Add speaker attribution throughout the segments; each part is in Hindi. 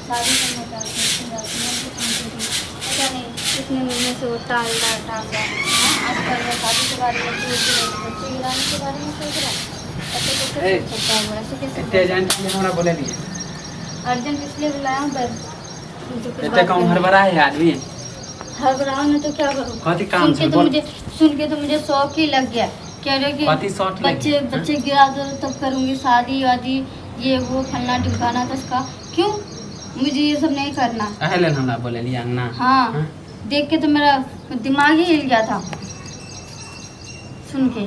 Speaker 1: शादी करना चाहती हूँ, मैं भी समझी थी, पता नहीं कितने महीने से वो टाल रहा। हाँ, आजकल मैं शादी के बारे में सोच रही हूँ, बच्चे गिराने के बारे में सोच रहा है। ऐसे कैसे सोच सकता है वो, ऐसे कैसे
Speaker 2: इतने एजेंट ने हमरा बोले लिए
Speaker 1: अर्जेंट इसलिए बुलाया हूँ बस मुझे कुछ
Speaker 2: इतने
Speaker 1: बात
Speaker 2: कम
Speaker 1: करनी है।
Speaker 2: हड़बड़ा है आदमी।
Speaker 1: घबराओ ना तो क्या करूँ,
Speaker 2: कथी काम
Speaker 1: सुन के
Speaker 2: से
Speaker 1: तो
Speaker 2: बोल।
Speaker 1: मुझे सुन के तो मुझे शौक ही लग गया। कह रहे कि
Speaker 2: कथी शौक लग
Speaker 1: बच्चे
Speaker 2: गया?
Speaker 1: बच्चे गिरा दो तब करूँगी शादी वादी, ये वो फलना ढिमकाना कसका। क्यों, मुझे ये सब नहीं करना।
Speaker 2: अहले हमरा बोले लिया ना।
Speaker 1: हाँ, देख के तो मेरा दिमाग ही हिल गया था सुन के।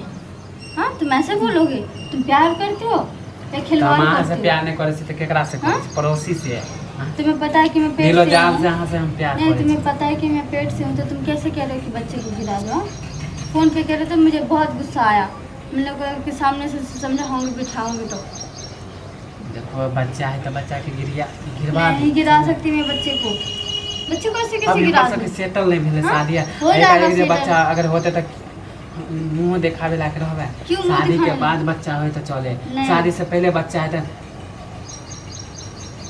Speaker 1: हाँ, तुम ऐसे बोलोगे? तुम प्यार करते हो या खिलवाड़
Speaker 2: तमाम से
Speaker 1: करते हो?
Speaker 2: प्यार नहीं करे से तो केकरा से करे
Speaker 1: हाँ?
Speaker 2: से? पड़ोसी से है। हाँ?
Speaker 1: तुम्हें पता है कि मैं पेट
Speaker 2: दिलो
Speaker 1: से
Speaker 2: जान
Speaker 1: हूँ?
Speaker 2: से यहाँ से हम प्यार
Speaker 1: नहीं,
Speaker 2: करे
Speaker 1: तुम्हें पता है कि मैं पेट से हूँ तो तुम कैसे कह रहे हो कि बच्चे को गिरा दो? हाँ? फोन पे कह रहे थे, मुझे बहुत गुस्सा आया। मैं लोग के सामने से समझाऊंगी बिठाऊंगी तो
Speaker 2: देखो बच्चा है तो बच्चा के गिरवा
Speaker 1: नहीं गिरा सकती मैं बच्चे को ऐसे कैसे
Speaker 2: अभी
Speaker 1: गिरा
Speaker 2: हमरा
Speaker 1: दूँ?
Speaker 2: सबके सेटल नहीं भेले
Speaker 1: हाँ?
Speaker 2: शादी
Speaker 1: हो जाएगा
Speaker 2: जो
Speaker 1: settle।
Speaker 2: बच्चा अगर होते तो मुंह दिखावे लायक रहबे।
Speaker 1: क्यों मुँह
Speaker 2: शादी के
Speaker 1: दिखावे
Speaker 2: बाद बच्चा हो तो चले,
Speaker 1: नहीं।
Speaker 2: शादी से पहले बच्चा है तो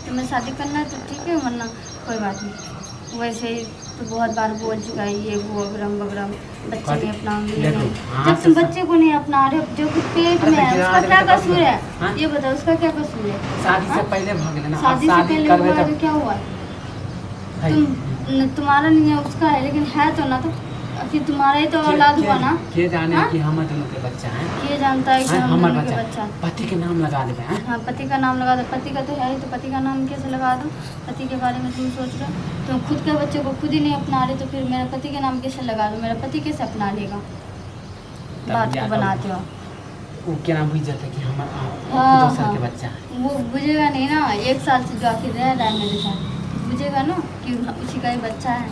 Speaker 1: तुम्हें शादी करना है तो ठीक है, वरना कोई बात नहीं। वैसे ही तो बहुत बार बोल चुका है ये वो अगरम बगरम, बच्चे नहीं अपनाऊंगी ये
Speaker 2: देखो,
Speaker 1: नहीं।
Speaker 2: हाँ
Speaker 1: जब तुम
Speaker 2: से
Speaker 1: बच्चे को नहीं अपना रहे हो, जो कि पेट
Speaker 2: अरे
Speaker 1: में
Speaker 2: तो
Speaker 1: है,
Speaker 2: गिरा
Speaker 1: उसका
Speaker 2: देबे
Speaker 1: क्या
Speaker 2: तो
Speaker 1: कसूर है?
Speaker 2: हाँ?
Speaker 1: ये बताओ उसका क्या कसूर है?
Speaker 2: शादी से
Speaker 1: हाँ?
Speaker 2: पहले भाग लेना। अब
Speaker 1: शादी से
Speaker 2: शादी
Speaker 1: पहले
Speaker 2: करबे
Speaker 1: हुआ
Speaker 2: तो
Speaker 1: तो क्या हुआ?
Speaker 2: भाई,
Speaker 1: तुम्हारा नहीं है उसका है, लेकिन है तो ना, तो फिर तुम्हारा ही तो औलाद हुआ ना।
Speaker 2: के जाने
Speaker 1: हाँ?
Speaker 2: कि हम दोनों के बच्चा है।
Speaker 1: ये जानता है कि हम
Speaker 2: हमार
Speaker 1: दोनों के
Speaker 2: बच्चा
Speaker 1: बच्चा।
Speaker 2: पति के नाम लगा देबे हैं।
Speaker 1: हाँ, पति का नाम लगा दो। पति का तो है ही, तो पति का नाम कैसे लगा दो? पति के बारे में तुम सोच रहे हो, तुम खुद के बच्चे को खुद ही नहीं अपना रहे तो फिर मेरा पति के नाम कैसे लगा दो? मेरा पति कैसे अपना लेगा? बात को बनाते हो।
Speaker 2: वो क्या नाम बुझ जाता है कि हमारा
Speaker 1: हाँ,
Speaker 2: दूसर
Speaker 1: हाँ।
Speaker 2: के बच्चा है।
Speaker 1: वो बुझेगा नहीं ना, 1 साल से जो आखिर रह रहा है मेरे साथ, बुझेगा ना कि उसी का ही बच्चा है।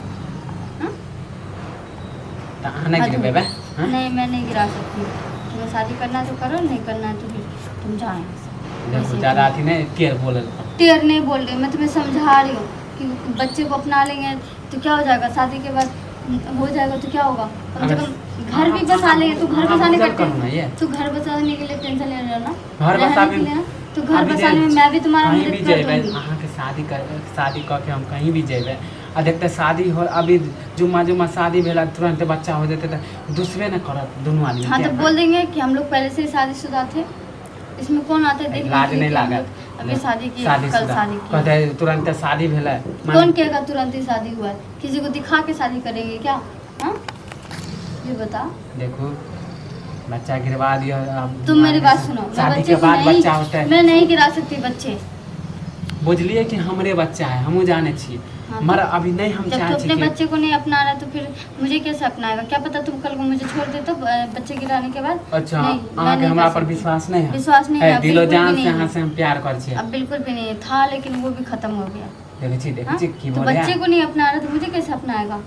Speaker 1: हाँ?
Speaker 2: तो आने के लिए बेबे हाँ?
Speaker 1: नहीं, मैं नहीं गिरा सकती। तुम्हें शादी करना है तो करो, नहीं करना है तो फिर तुम जाओ यहाँ से।
Speaker 2: देखो
Speaker 1: वैसे
Speaker 2: ज्यादा थी नहीं टेर बोले
Speaker 1: टेर नहीं बोल रही, मैं तुम्हें समझा रही हूँ कि बच्चे को अपना लेंगे तो क्या हो जाएगा, शादी के बाद हो जाएगा तो क्या होगा? कम से कम घर भी बसा लेंगे। तो घर बसाने का तो घर बसाने के लिए टेंशन ले रहे हो ना?
Speaker 2: घर
Speaker 1: रहने
Speaker 2: बसा
Speaker 1: के लिए ना? तो घर बसाने में मैं भी तुम्हारा
Speaker 2: कहीं भी
Speaker 1: मदद कर
Speaker 2: जेबे
Speaker 1: दूंगी।
Speaker 2: अहाँ के शादी कऽ के हम कहीं भी जेबे आ देखते शादी हो अभी जुम्मा शादी भेला तुरंत बच्चा हो जाते तो दूसरे न करत दोनों आदमी।
Speaker 1: हाँ, तो बोल देंगे कि हम लोग पहले से ही शादीशुदा थे। इसमें कौन आते हैं देखने
Speaker 2: लाज
Speaker 1: के लिए
Speaker 2: नहीं
Speaker 1: कि हम
Speaker 2: लागत।
Speaker 1: लोग अभी शादी की, कल शादी की।
Speaker 2: कहते तुरंत शादी भेला
Speaker 1: कौन कहेगा तुरंत ही शादी हुआ है? किसी को दिखा के शादी करेंगे क्या? हाँ, ये बता।
Speaker 2: देखो बच्चा गिरवा दिया। अब
Speaker 1: तुम मेरी बात सुनो, मैं
Speaker 2: शादी
Speaker 1: बच्चे
Speaker 2: के
Speaker 1: को
Speaker 2: बाद
Speaker 1: नहीं,
Speaker 2: बच्चा होता है
Speaker 1: मैं नहीं गिरा सकती बच्चे।
Speaker 2: बुझलिए कि हमरे बच्चा है, हमहू जाने छिए
Speaker 1: हाँ,
Speaker 2: मगर अभी नहीं हम
Speaker 1: जब
Speaker 2: चाहे
Speaker 1: तू अपने
Speaker 2: कि
Speaker 1: बच्चे को नहीं अपना रहा तो फिर मुझे कैसे अपनाएगा? क्या पता तुम कल को मुझे छोड़ दे तो बच्चे गिराने के बाद।
Speaker 2: अच्छा
Speaker 1: नहीं, मैं
Speaker 2: अहाँ के
Speaker 1: नहीं
Speaker 2: हमरा
Speaker 1: कर
Speaker 2: पर
Speaker 1: सकती।
Speaker 2: विश्वास नहीं है?
Speaker 1: विश्वास नहीं
Speaker 2: है,
Speaker 1: है,
Speaker 2: दिलो
Speaker 1: बिल्कुल
Speaker 2: जान
Speaker 1: भी
Speaker 2: से
Speaker 1: नहीं
Speaker 2: अहाँ
Speaker 1: है।
Speaker 2: से हम प्यार कर छिए।
Speaker 1: अब बिल्कुल भी नहीं था, लेकिन वो भी खत्म हो गया।
Speaker 2: देखै
Speaker 1: हाँ?
Speaker 2: छी की
Speaker 1: तो
Speaker 2: बोले
Speaker 1: बच्चे को नहीं अपना रहा तो मुझे कैसे अपनाएगा?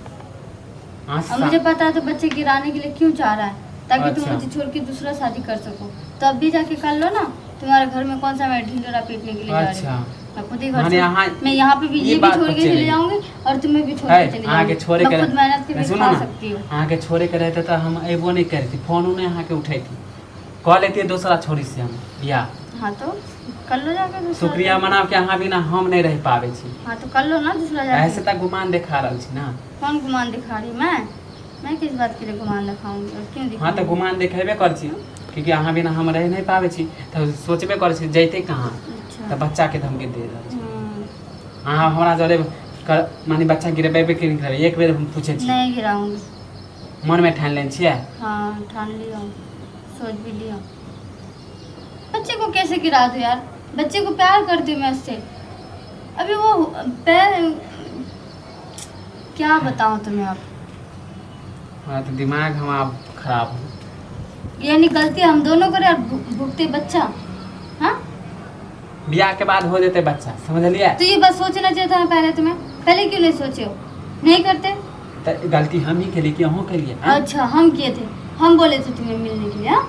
Speaker 2: हाँ,
Speaker 1: अब मुझे पता है तो बच्चे गिराने के लिए क्यों चाह रहा है, ताकि तुम
Speaker 2: अच्छा।
Speaker 1: मुझे छोड़ के दूसरा शादी कर सको। तो अब भी जाके कर लो ना। तुम्हारे घर में कौन सा मैं ढिंडोरा पीटने के लिए जा रही
Speaker 2: अच्छा
Speaker 1: हूँ? मैं खुद ही घर
Speaker 2: माने यहाँ
Speaker 1: से, मैं यहाँ पे भी
Speaker 2: ये
Speaker 1: ये भी
Speaker 2: बात
Speaker 1: छोड़
Speaker 2: पर
Speaker 1: के चले
Speaker 2: चलेगी।
Speaker 1: जाऊंगी और तुम्हें भी छोड़
Speaker 2: है,
Speaker 1: के चले
Speaker 2: अहाँ के
Speaker 1: जाऊंगी।
Speaker 2: छोड़े
Speaker 1: मैं
Speaker 2: के
Speaker 1: खुद मेहनत के भी
Speaker 2: सुनो
Speaker 1: खा
Speaker 2: ना,
Speaker 1: सकती हूँ।
Speaker 2: अहाँ के छोड़े के रहते तो हम अबो नहीं करती, फोन उन्हें अहाँ के उठैती, कह लेती दूसरा छोड़ी से हम या
Speaker 1: हाँ, तो कर लो जाके दूसरा।
Speaker 2: शुक्रिया मनाओ कि अहाँ बिना हम नहीं रह पावे छी।
Speaker 1: हाँ, तो कर लो ना दूसरा जाके।
Speaker 2: ऐसे तक गुमान दिखा रहल छी ना।
Speaker 1: कौन गुमान दिखा रही? मैं किस बात के लिए गुमान दिखाऊंगी और क्यों
Speaker 2: हाँ,
Speaker 1: दिखाऊंगी?
Speaker 2: तो गुमान देखेबे कर छी क्योंकि अहाँ बिना हम रह नहीं पावे छी, तो सोचबे कर छी जैते कहाँ
Speaker 1: अच्छा।
Speaker 2: तो बच्चा के धमकी दे रहल छी।
Speaker 1: हम्म,
Speaker 2: अहाँ हमरा जरे मानी बच्चा गिरेबे कि नहीं गिरेबे एक बेर हम पूछे छी,
Speaker 1: नहीं गिराऊंगी।
Speaker 2: मन में ठान लेन छिए।
Speaker 1: हाँ, ठान लिया, सोच भी लिया। बच्चे को कैसे गिरा दो यार? बच्चे को प्यार करती हूँ मैं उससे। अभी वो पैर, क्या बताऊँ तुम्हें अब?
Speaker 2: हाँ, तो दिमाग हम आप खराब हो।
Speaker 1: यानी गलती हम दोनों करे और भुगते बच्चा। हाँ,
Speaker 2: ब्याह के बाद हो जाते बच्चा, समझ लिया?
Speaker 1: तो ये बात सोचना चाहिए था ना पहले तुम्हें। पहले क्यों नहीं सोचे हो? नहीं करते?
Speaker 2: तो गलती हम ही के लिए कि अहूँ के लिए हाँ?
Speaker 1: अच्छा, हम किए थे, हम बोले थे तुम्हें मिलने के लिए। हाँ,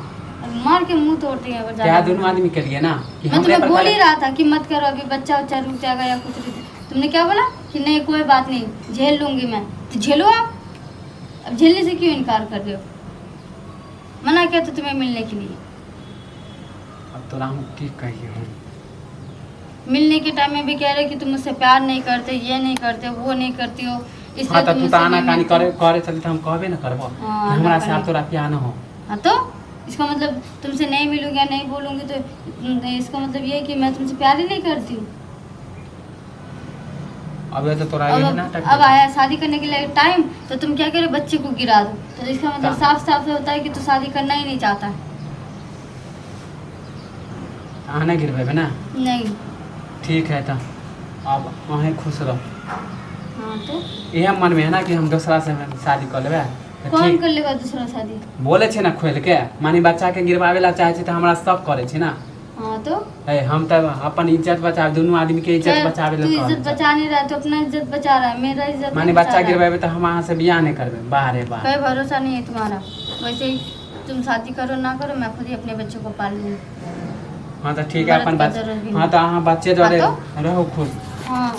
Speaker 1: अब मार के मुंह तोड़ते हैं अगर
Speaker 2: क्या
Speaker 1: ज्यादा।
Speaker 2: दोनों आदमी के लिए ना कि
Speaker 1: मैं
Speaker 2: हमरे
Speaker 1: तुम्हें
Speaker 2: पर
Speaker 1: बोल ही
Speaker 2: करे-
Speaker 1: रहा था कि मत करो, अभी बच्चा उच्चा रुक जाएगा या कुछ भी। तुमने क्या बोला कि नहीं कोई बात नहीं, झेल लूंगी मैं। तो झेलो आप। अब झेलने से क्यों इनकार कर रहे हो? मना किया तो तुम्हें मिलने के लिए।
Speaker 2: अब तोरा हम की कहिए हम
Speaker 1: मिलने के टाइम में भी कह रहे कि तुम मुझसे प्यार नहीं करते, ये नहीं करते, वो नहीं करती हो, इसलिए
Speaker 2: हाँ तो
Speaker 1: तुम
Speaker 2: तू
Speaker 1: मुझसे
Speaker 2: तो आना
Speaker 1: नहीं
Speaker 2: कानी
Speaker 1: मिलती
Speaker 2: करे
Speaker 1: हो।
Speaker 2: करे चलते तो हम कहबे ना करबो
Speaker 1: हाँ,
Speaker 2: कि हमरा
Speaker 1: ना
Speaker 2: से आप
Speaker 1: करनी।
Speaker 2: तोरा प्यार न हो।
Speaker 1: हाँ तो इसका मतलब तुमसे नहीं मिलूंगी या नहीं बोलूंगी तो इसका मतलब ये है कि मैं तुमसे प्यार ही नहीं करती हूँ।
Speaker 2: अब ये तो तोरा ये है ना
Speaker 1: अब आया शादी करने के लिए टाइम तो तुम क्या करे बच्चे को गिरा दो, तो इसका मतलब साफ साफ होता है कि तू शादी करना ही नहीं चाहता है।
Speaker 2: आने गिरबे ना।
Speaker 1: नहीं।
Speaker 2: ठीक है तो अब वहीं खुश रहो।
Speaker 1: हाँ तो
Speaker 2: यह मन में है ना कि हम दूसरा से शादी कर लेबे तो
Speaker 1: कौन
Speaker 2: ठीक
Speaker 1: कर लेगा दूसरा शादी?
Speaker 2: बोले छे ना खोल के मानी बच्चा के गिरवावे ला चाहे छे तो हमरा सब करे छे ना।
Speaker 1: हाँ तो
Speaker 2: ए हम तो अपन इज्जत बचा दोनों आदमी के इज्जत बचावे
Speaker 1: तू
Speaker 2: ला
Speaker 1: इज्जत
Speaker 2: कहल
Speaker 1: बचा नहीं रहा तो अपना इज्जत बचा रहा है, मेरा इज्जत
Speaker 2: मानी
Speaker 1: नहीं
Speaker 2: बच्चा
Speaker 1: बचा रहा है।
Speaker 2: गिरवावे तो हम वहाँ से बियाह नहीं करबे बाहर है बाहर।
Speaker 1: कोई भरोसा नहीं है तुम्हारा। वैसे ही तुम शादी करो ना करो, मैं खुद ही अपने बच्चों को पाल लूंगी।
Speaker 2: हाँ तो ठीक है अपन
Speaker 1: मर्द का
Speaker 2: बच्चे
Speaker 1: जरूरत भी
Speaker 2: हाँ तो हाँ बच्चे जो
Speaker 1: हाँ
Speaker 2: रहो खुश।
Speaker 1: हाँ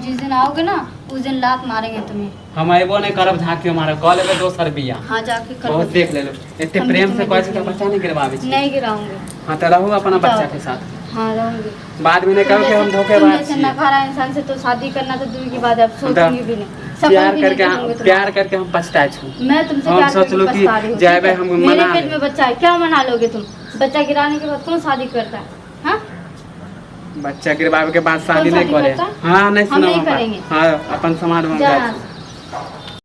Speaker 1: जिस दिन आओगे ना उस दिन लात मारेंगे तुम्हें।
Speaker 2: हम अबो नहीं करब झाँकियो मारे कह लेबे दोसर बियाह।
Speaker 1: हाँ जाके करो।
Speaker 2: बहुत देख ले लो इतने
Speaker 1: हम भी
Speaker 2: प्रेम से
Speaker 1: तुम्हें
Speaker 2: कहे
Speaker 1: देख
Speaker 2: तो
Speaker 1: लेंगे।
Speaker 2: बच्चा नहीं गिरवावे छे।
Speaker 1: नहीं गिराऊंगे।
Speaker 2: हाँ तो रहो अपना बच्चा
Speaker 1: जाओ।
Speaker 2: के साथ।
Speaker 1: हाँ रहूंगी।
Speaker 2: बाद में नहीं कहो कि हम
Speaker 1: तुम
Speaker 2: धोखेबाज
Speaker 1: जैसे
Speaker 2: छिए।
Speaker 1: नकारा इंसान से तो शादी करना तो दूर की बात है, अब
Speaker 2: तो
Speaker 1: सोचूंगी भी नहीं। सपन
Speaker 2: प्यार
Speaker 1: भी नहीं
Speaker 2: करके
Speaker 1: करूंगी तुम्हारा।
Speaker 2: प्यार करके हम पछताए छू।
Speaker 1: मैं तुमसे
Speaker 2: हम
Speaker 1: प्यार
Speaker 2: सोच
Speaker 1: करके
Speaker 2: लो कि
Speaker 1: पछता रही हूँ,
Speaker 2: जाए
Speaker 1: ठीक है?
Speaker 2: हम
Speaker 1: मेरे
Speaker 2: मना
Speaker 1: पेट
Speaker 2: ले।
Speaker 1: में बच्चा है, क्या मना लोगे तुम? बच्चा गिराने के बाद कौन शादी करता है? हाँ
Speaker 2: बच्चा गिरवावे के बाद शादी
Speaker 1: कौन
Speaker 2: नहीं
Speaker 1: शादी
Speaker 2: करे।
Speaker 1: करता?
Speaker 2: हाँ नहीं
Speaker 1: हम
Speaker 2: सुनो
Speaker 1: नहीं
Speaker 2: हमार।
Speaker 1: करेंगे।
Speaker 2: हाँ अपन समाज में
Speaker 1: जा
Speaker 2: जाए
Speaker 1: यहाँ
Speaker 2: छू।